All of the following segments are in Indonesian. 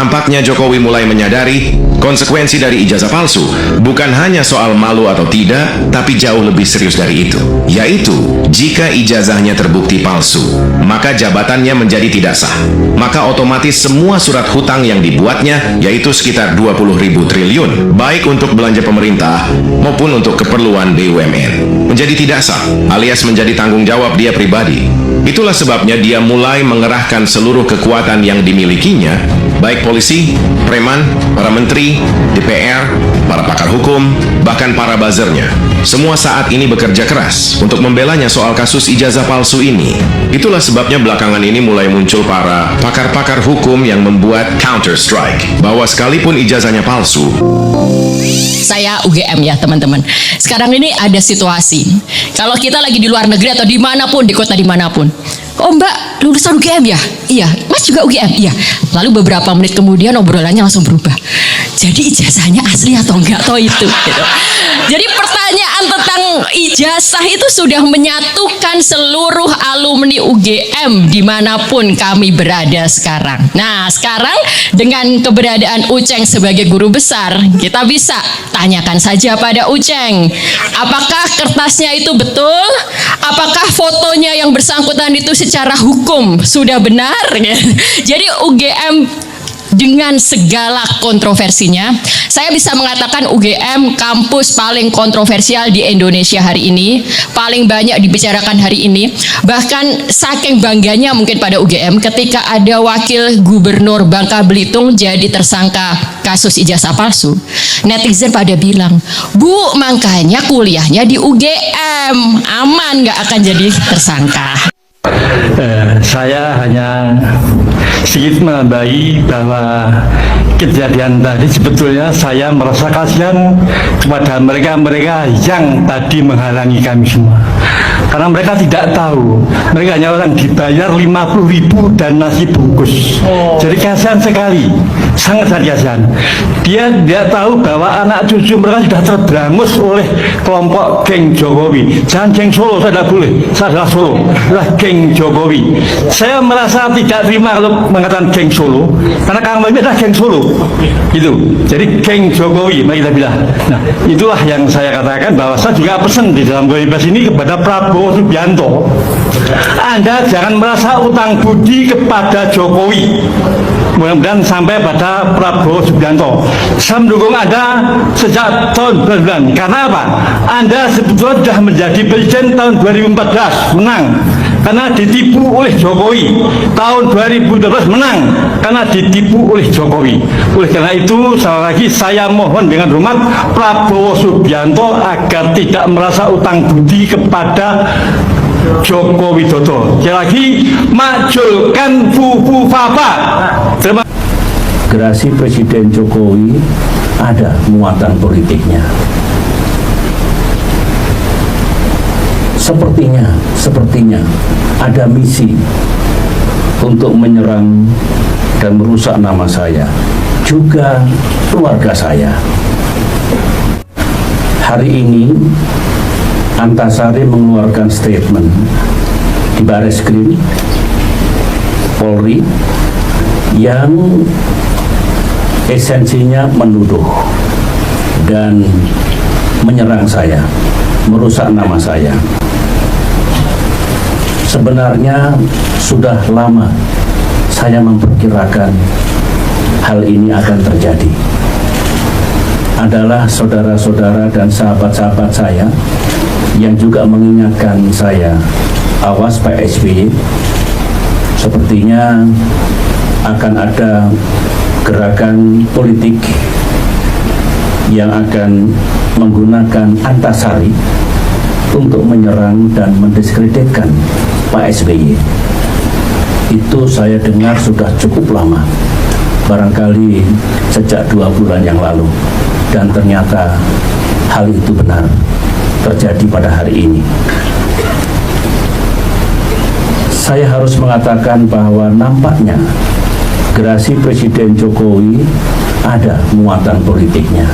Tampaknya Jokowi mulai menyadari konsekuensi dari ijazah palsu bukan hanya soal malu atau tidak, tapi jauh lebih serius dari itu, yaitu jika ijazahnya terbukti palsu, maka jabatannya menjadi tidak sah. Maka otomatis semua surat hutang yang dibuatnya, yaitu sekitar 20.000 triliun, baik untuk belanja pemerintah maupun untuk keperluan BUMN, menjadi tidak sah, alias menjadi tanggung jawab dia pribadi. Itulah sebabnya dia mulai mengerahkan seluruh kekuatan yang dimilikinya, baik polisi, preman, para menteri, DPR, para pakar hukum, bahkan para buzzernya. Semua saat ini bekerja keras untuk membelanya soal kasus ijazah palsu ini. Itulah sebabnya belakangan ini mulai muncul para pakar-pakar hukum yang membuat counter strike, bahwa sekalipun ijazahnya palsu. Saya UGM ya teman-teman. Sekarang ini ada situasi, kalau kita lagi di luar negeri atau dimanapun, di kota dimanapun, oh mbak lulusan UGM ya? Iya. Mas juga UGM? Iya. Lalu beberapa menit kemudian obrolannya langsung berubah. Jadi ijazahnya asli atau enggak toh itu gitu. Jadi pertanyaan tentang ijazah itu sudah menyatukan seluruh alumni UGM dimanapun kami berada sekarang. Nah sekarang dengan keberadaan Uceng sebagai guru besar, kita bisa tanyakan saja pada Uceng, apakah kertasnya itu betul? Apakah fotonya yang bersangkutan itu secara hukum sudah benar? Jadi UGM dengan segala kontroversinya, saya bisa mengatakan UGM kampus paling kontroversial di Indonesia hari ini, paling banyak dibicarakan hari ini. Bahkan saking bangganya mungkin pada UGM ketika ada wakil gubernur Bangka Belitung jadi tersangka kasus ijazah palsu, netizen pada bilang, Bu, makanya kuliahnya di UGM, aman nggak akan jadi tersangka. Saya hanya sedikit menambahi bahwa kejadian tadi sebetulnya saya merasa kasihan kepada mereka-mereka yang tadi menghalangi kami semua, karena mereka tidak tahu, mereka hanya orang dibayar 50.000 dan nasi bungkus. Jadi kasihan sekali, sangat kasihan. Dia tidak tahu bahwa anak cucu mereka sudah terberangus oleh kelompok geng Jokowi. Jangan geng Solo, saya tidak boleh, saya adalah Solo, adalah geng Jokowi. Saya merasa tidak terima kalau mengatakan geng Solo, karena kami adalah geng Solo gitu. Jadi geng Jokowi, mari kita bilang. Nah itulah yang saya katakan, bahwa saya juga pesan di dalam bebas ini kepada Prabowo Subianto, Anda jangan merasa utang budi kepada Jokowi. Mudah-mudahan sampai pada Prabowo Subianto. Saya mendukung Anda sejak tahun 2009. Karena apa? Anda sebetulnya sudah menjadi presiden tahun 2014, menang karena ditipu oleh Jokowi. Tahun 2012 menang karena ditipu oleh Jokowi. Oleh karena itu, sekali lagi saya mohon dengan hormat Prabowo Subianto agar tidak merasa utang budi kepada Joko Widodo. Sekali lagi, majulkan Fufu Papa. Terima kasih. Gerasi Presiden Jokowi ada muatan politiknya. Sepertinya ada misi untuk menyerang dan merusak nama saya, juga keluarga saya. Hari ini Antasari mengeluarkan statement di Bareskrim Polri yang esensinya menuduh dan menyerang saya, merusak nama saya. Sebenarnya sudah lama saya memperkirakan hal ini akan terjadi. Adalah saudara-saudara dan sahabat-sahabat saya yang juga mengingatkan saya, awas Pak SBY, sepertinya akan ada gerakan politik yang akan menggunakan Antasari untuk menyerang dan mendiskreditkan Pak SBY. Itu saya dengar sudah cukup lama, barangkali sejak 2 bulan yang lalu, dan ternyata hal itu benar terjadi pada hari ini. Saya harus mengatakan bahwa nampaknya gerasi Presiden Jokowi ada muatan politiknya.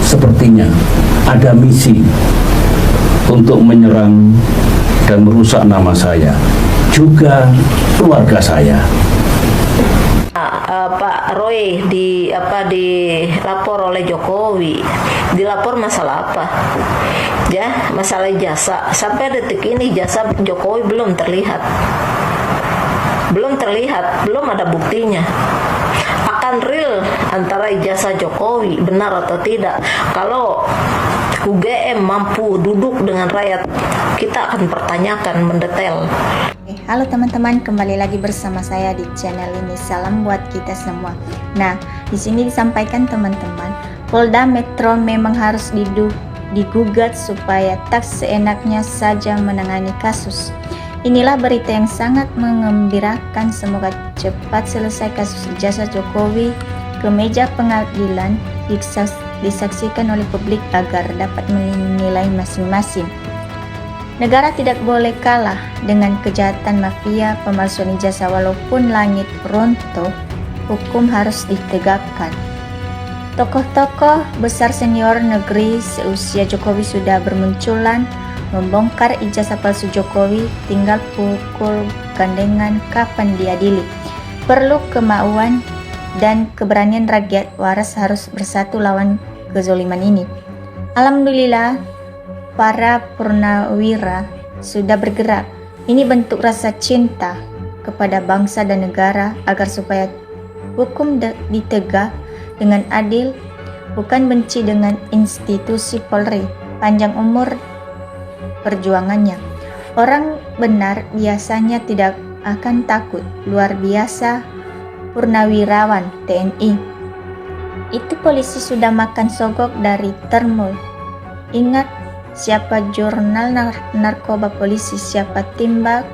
Sepertinya ada misi untuk menyerang dan merusak nama saya, juga keluarga saya. Pak Roy dilapor oleh Jokowi. Dilapor masalah apa? Ya, masalah jasa. Sampai detik ini jasa Jokowi belum terlihat. Belum ada buktinya. Akan real antara ijazah Jokowi benar atau tidak. Kalau UGM mampu duduk dengan rakyat, kita akan pertanyakan mendetail. Halo teman-teman, kembali lagi bersama saya di channel ini. Salam buat kita semua. Nah, di sini disampaikan teman-teman, Polda Metro memang harus digugat supaya tak seenaknya saja menangani kasus. Inilah berita yang sangat mengembirakan. Semoga cepat selesai kasus ijazah Jokowi ke meja pengadilan, disaksikan oleh publik agar dapat menilai masing-masing. Negara tidak boleh kalah dengan kejahatan mafia pemalsuan ijazah. Walaupun langit runtuh, hukum harus ditegakkan. Tokoh-tokoh besar senior negeri seusia Jokowi sudah bermunculan membongkar ijazah palsu Jokowi, tinggal pukul gandengan kapan diadili. Perlu kemauan dan keberanian rakyat waras harus bersatu lawan kezoliman ini. Alhamdulillah, para purnawira sudah bergerak. Ini bentuk rasa cinta kepada bangsa dan negara agar supaya hukum ditegak dengan adil, bukan benci dengan institusi Polri. Panjang umur perjuangannya. Orang benar biasanya tidak akan takut. Luar biasa purnawirawan TNI. Itu polisi sudah makan sogok dari termul. Ingat siapa jurnal narkoba polisi, siapa timbak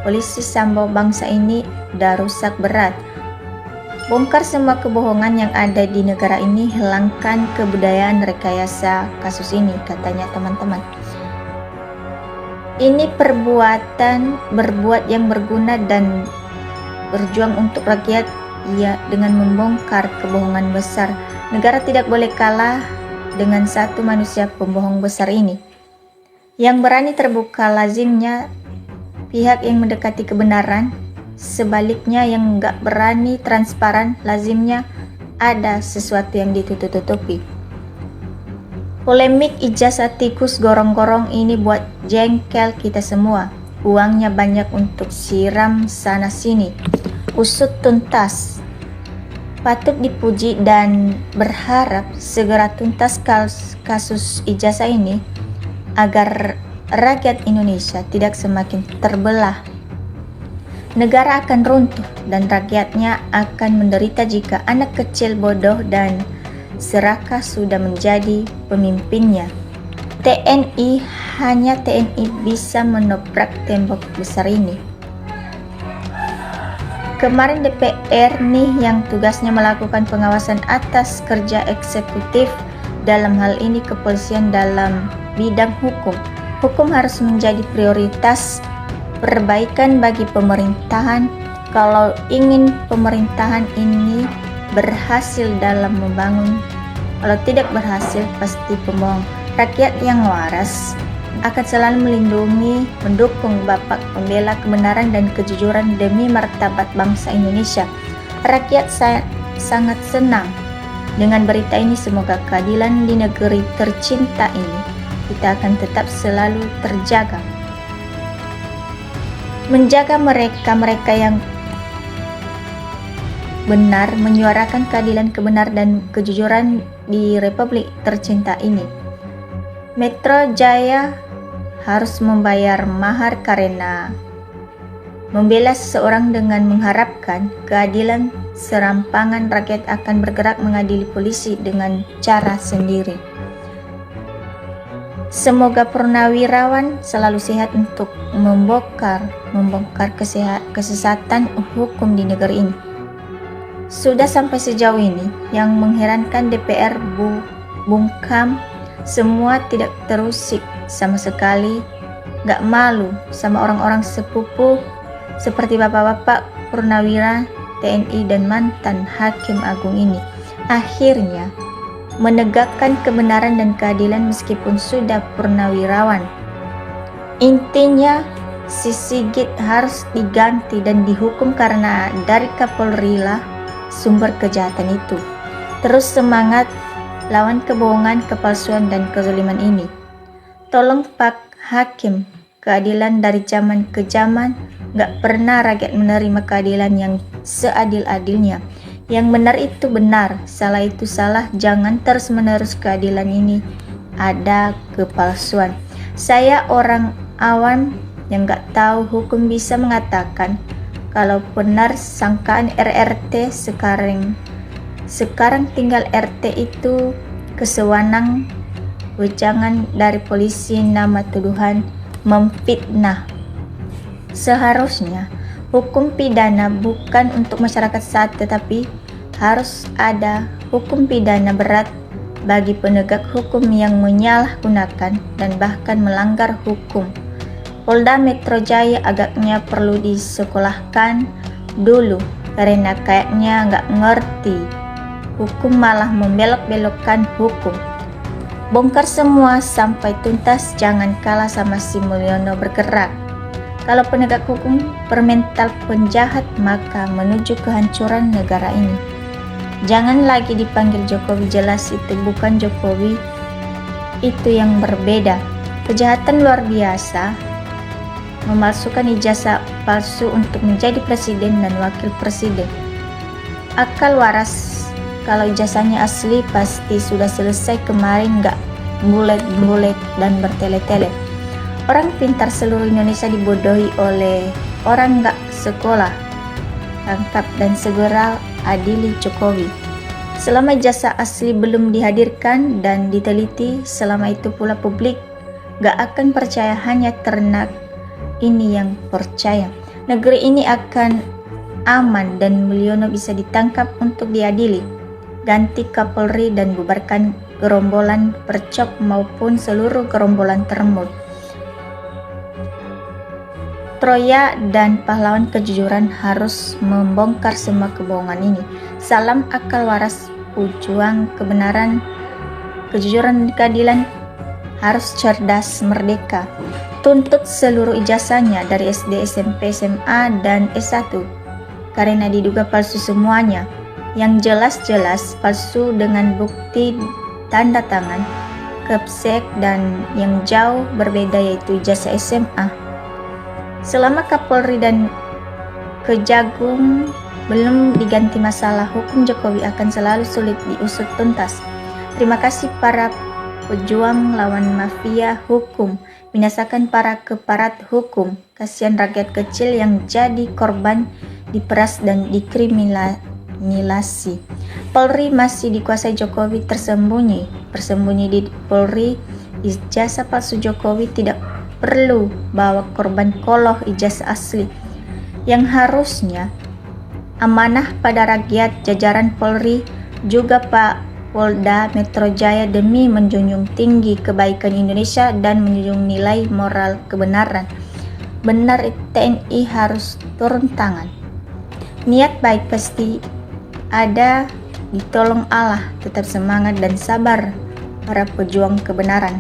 polisi Sambo, bangsa ini udah rusak berat. Bongkar semua kebohongan yang ada di negara ini, hilangkan kebudayaan rekayasa kasus ini, katanya teman-teman. Ini berbuat yang berguna dan berjuang untuk rakyat, ya, dengan membongkar kebohongan besar. Negara tidak boleh kalah dengan satu manusia pembohong besar ini. Yang berani terbuka lazimnya pihak yang mendekati kebenaran, sebaliknya yang nggak berani transparan lazimnya ada sesuatu yang ditutup-tutupi. Polemik ijazah tikus gorong-gorong ini buat jengkel kita semua. Uangnya banyak untuk siram sana sini. Usut tuntas. Patut dipuji dan berharap segera tuntas kasus ijazah ini agar rakyat Indonesia tidak semakin terbelah. Negara akan runtuh dan rakyatnya akan menderita jika anak kecil bodoh dan serakah sudah menjadi pemimpinnya. Hanya TNI bisa menobrak tembok besar ini. Kemarin DPR nih yang tugasnya melakukan pengawasan atas kerja eksekutif, dalam hal ini kepolisian dalam bidang hukum. Hukum harus menjadi prioritas perbaikan bagi pemerintahan. Kalau ingin pemerintahan ini berhasil dalam membangun, kalau tidak berhasil pasti pembohong. Rakyat yang waras akan selalu melindungi, mendukung Bapak pembela kebenaran dan kejujuran demi martabat bangsa Indonesia. Rakyat sangat senang dengan berita ini. Semoga keadilan di negeri tercinta ini kita akan tetap selalu terjaga. Menjaga mereka yang benar, menyuarakan keadilan, kebenaran dan kejujuran di Republik tercinta ini. Metro Jaya harus membayar mahar karena membela seseorang dengan mengharapkan keadilan. Serampangan rakyat akan bergerak mengadili polisi dengan cara sendiri. Semoga purnawirawan selalu sehat untuk membongkar kesesatan hukum di negeri ini. Sudah sampai sejauh ini, yang mengherankan DPR bungkam semua, tidak terusik sama sekali, gak malu sama orang-orang sepupu seperti bapak-bapak purnawira TNI dan mantan Hakim Agung ini. Akhirnya menegakkan kebenaran dan keadilan meskipun sudah purnawirawan. Intinya si Sigit harus diganti dan dihukum karena dari Kapolri lah sumber kejahatan itu. Terus semangat lawan kebohongan, kepalsuan, dan kezaliman ini. Tolong Pak Hakim, keadilan dari zaman ke zaman, gak pernah rakyat menerima keadilan yang seadil-adilnya. Yang benar itu benar, salah itu salah, jangan terus-menerus keadilan ini ada kepalsuan. Saya orang awam yang gak tahu hukum bisa mengatakan kalau benar sangkaan RRT sekarang tinggal RT itu kesewenang wejangan dari polisi nama tuduhan memfitnah. Seharusnya hukum pidana bukan untuk masyarakat saat, tetapi harus ada hukum pidana berat bagi penegak hukum yang menyalahgunakan dan bahkan melanggar hukum. Polda Metro Jaya agaknya perlu disekolahkan dulu karena kayaknya nggak ngerti hukum, malah membelok-belokkan hukum. Bongkar semua sampai tuntas, jangan kalah sama si Mulyono bergerak. Kalau penegak hukum bermental penjahat, maka menuju kehancuran negara ini. Jangan lagi dipanggil Jokowi, jelas itu bukan Jokowi, itu yang berbeda. Kejahatan luar biasa, memalsukan ijazah palsu untuk menjadi presiden dan wakil presiden. Akal waras, kalau ijazahnya asli pasti sudah selesai kemarin, gak bulet-bulet dan bertele-tele. Orang pintar seluruh Indonesia dibodohi oleh orang gak sekolah. Tangkap dan segera adili Jokowi. Selama ijazah asli belum dihadirkan dan diteliti, selama itu pula publik gak akan percaya, hanya ternak ini yang percaya. Negeri ini akan aman dan Mulyono bisa ditangkap untuk diadili. Ganti Kapolri dan bubarkan gerombolan percok maupun seluruh gerombolan termut. Troya dan pahlawan kejujuran harus membongkar semua kebohongan ini. Salam akal waras, pejuang kebenaran, kejujuran dan keadilan, harus cerdas, merdeka. Tuntut seluruh ijazahnya dari SD, SMP, SMA, dan S1 karena diduga palsu semuanya. Yang jelas-jelas palsu dengan bukti tanda tangan, Kepsek, dan yang jauh berbeda yaitu ijazah SMA. Selama Kapolri dan Kejagung belum diganti, masalah hukum Jokowi akan selalu sulit diusut tuntas. Terima kasih para pejuang lawan mafia hukum, binasakan para keparat hukum, kasihan rakyat kecil yang jadi korban diperas dan dikriminalisasi. Polri masih dikuasai Jokowi bersembunyi di Polri. Ijazah palsu Jokowi tidak perlu bawa korban koloh ijazah asli yang harusnya amanah pada rakyat. Jajaran Polri juga Pak Polda Metro Jaya demi menjunjung tinggi kebaikan Indonesia dan menjunjung nilai moral kebenaran, benar TNI harus turun tangan. Niat baik pasti ada, ditolong Allah. Tetap semangat dan sabar para pejuang kebenaran.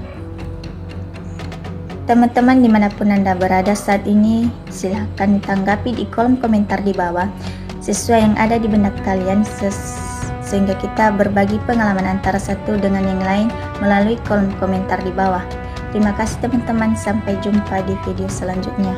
Teman-teman dimanapun Anda berada saat ini, silahkan tanggapi di kolom komentar di bawah sesuai yang ada di benak kalian, sehingga kita berbagi pengalaman antara satu dengan yang lain melalui kolom komentar di bawah. Terima kasih teman-teman, sampai jumpa di video selanjutnya.